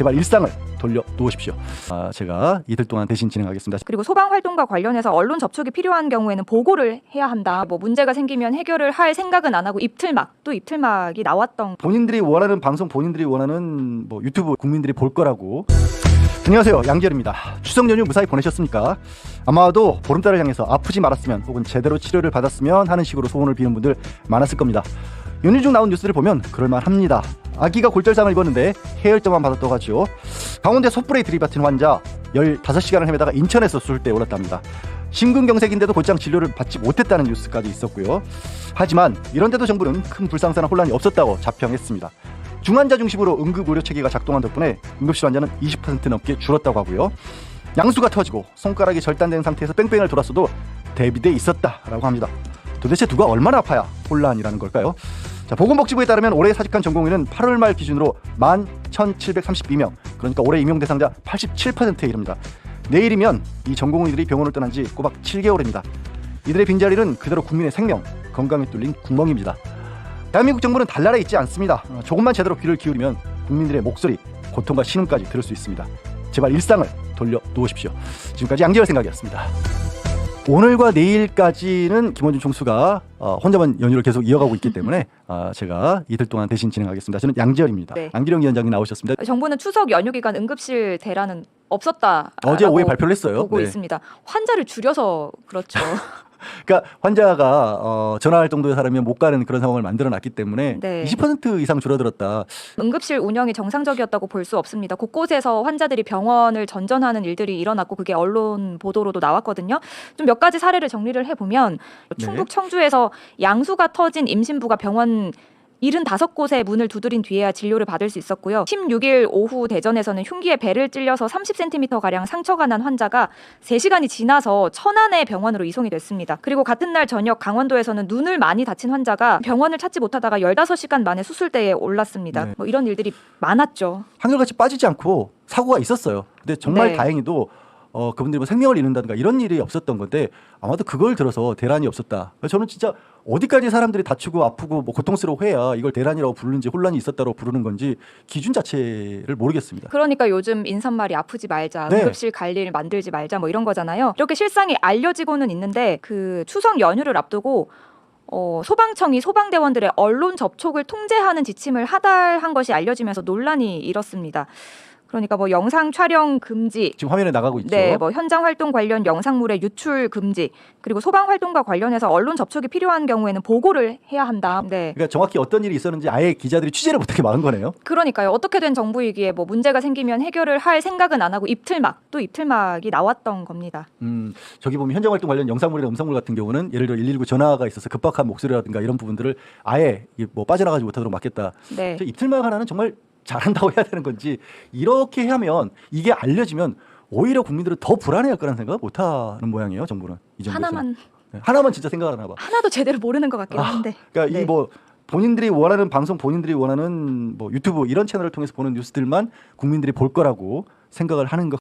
제발 일상을 돌려놓으십시오. 제가 이틀 동안 대신 진행하겠습니다. 그리고 소방 활동과 관련해서 언론 접촉이 필요한 경우에는 보고를 해야 한다. 뭐 문제가 생기면 해결을 할 생각은 안 하고 입틀막이 나왔던. 본인들이 원하는 방송, 본인들이 원하는 뭐 유튜브 국민들이 볼 거라고. 안녕하세요, 양지열입니다. 추석 연휴 무사히 보내셨습니까? 아마도 보름달을 향해서 아프지 말았으면 혹은 제대로 치료를 받았으면 하는 식으로 소원을 비는 분들 많았을 겁니다. 연휴 중 나온 뉴스를 보면 그럴만합니다. 아기가 골절상을 입었는데 해열제만 받았다고 하죠. 강원대 솥불에 들이받힌 환자 15시간을 헤매다가 인천에서 수술대에 올랐답니다. 심근경색인데도 곧장 진료를 받지 못했다는 뉴스까지 있었고요. 하지만 이런데도 정부는 큰 불상사나 혼란이 없었다고 자평했습니다. 중환자 중심으로 응급의료체계가 작동한 덕분에 응급실 환자는 20% 넘게 줄었다고 하고요. 양수가 터지고 손가락이 절단된 상태에서 뺑뺑이를 돌았어도 대비돼 있었다라고 합니다. 도대체 누가 얼마나 아파야 혼란이라는 걸까요? 자, 보건복지부에 따르면 올해 사직한 전공의는 8월 말 기준으로 11,732명, 그러니까 올해 임용 대상자 87%에 이릅니다. 내일이면 이 전공의들이 병원을 떠난 지 꼬박 7개월입니다. 이들의 빈자리는 그대로 국민의 생명, 건강에 뚫린 구멍입니다. 대한민국 정부는 달나라에 있지 않습니다. 조금만 제대로 귀를 기울이면 국민들의 목소리, 고통과 신음까지 들을 수 있습니다. 제발 일상을 돌려놓으십시오. 지금까지 양지열 생각이었습니다. 오늘과 내일까지는 김원준 총수가 혼자만 연휴를 계속 이어가고 있기 때문에 제가 이틀 동안 대신 진행하겠습니다. 저는 양지열입니다. 네. 안기령 위원장님 나오셨습니다. 정부는 추석 연휴 기간 응급실 대란은 없었다. 어제 오후에 발표를 했어요. 보고 네. 있습니다. 환자를 줄여서 그렇죠. 그러니까 환자가 전화할 정도의 사람이면 못 가는 그런 상황을 만들어놨기 때문에 네. 20% 이상 줄어들었다. 응급실 운영이 정상적이었다고 볼 수 없습니다. 곳곳에서 환자들이 병원을 전전하는 일들이 일어났고 그게 언론 보도로도 나왔거든요. 좀 몇 가지 사례를 정리를 해보면 충북 청주에서 양수가 터진 임신부가 병원 75곳의 문을 두드린 뒤에야 진료를 받을 수 있었고요. 16일 오후 대전에서는 흉기에 배를 찔려서 30cm가량 상처가 난 환자가 3시간이 지나서 천안의 병원으로 이송이 됐습니다. 그리고 같은 날 저녁 강원도에서는 눈을 많이 다친 환자가 병원을 찾지 못하다가 15시간 만에 수술대에 올랐습니다. 네. 뭐 이런 일들이 많았죠. 한결같이 빠지지 않고 사고가 있었어요. 근데 정말 네. 다행히도 그분들이 뭐 생명을 잃는다든가 이런 일이 없었던 건데 아마도 그걸 들어서 대란이 없었다. 저는 진짜 어디까지 사람들이 다치고 아프고 뭐 고통스러워해야 이걸 대란이라고 부르는지 혼란이 있었다고 부르는 건지 기준 자체를 모르겠습니다. 그러니까 요즘 인사말이 아프지 말자, 네. 응급실 갈 일 만들지 말자 뭐 이런 거잖아요. 이렇게 실상이 알려지고는 있는데 그 추석 연휴를 앞두고 소방청이 소방대원들의 언론 접촉을 통제하는 지침을 하달한 것이 알려지면서 논란이 일었습니다. 그러니까 뭐 영상 촬영 금지, 지금 화면에 나가고 있죠. 네, 뭐 현장 활동 관련 영상물의 유출 금지, 그리고 소방 활동과 관련해서 언론 접촉이 필요한 경우에는 보고를 해야 한다. 네. 그러니까 정확히 어떤 일이 있었는지 아예 기자들이 취재를 못하게 막은 거네요. 그러니까요. 어떻게 된 정부이기에 뭐 문제가 생기면 해결을 할 생각은 안 하고 입틀막이 나왔던 겁니다. 저기 보면 현장 활동 관련 영상물이나 음성물 같은 경우는 예를 들어 119 전화가 있어서 급박한 목소리라든가 이런 부분들을 아예 뭐 빠져나가지 못하도록 막겠다. 네. 저 입틀막 하나는 정말 잘한다고 해야 되는 건지 이렇게 하면 이게 알려지면 오히려 국민들은 더 불안해할 거라는 생각을 못하는 모양이에요. 정부는 이 정부에서는. 하나만 진짜 생각을 하나 봐. 하나도 제대로 모르는 것 같긴 한데. 그러니까 네. 이 뭐 본인들이 원하는 방송, 본인들이 원하는 뭐 유튜브 이런 채널을 통해서 보는 뉴스들만 국민들이 볼 거라고 생각을 하는 것.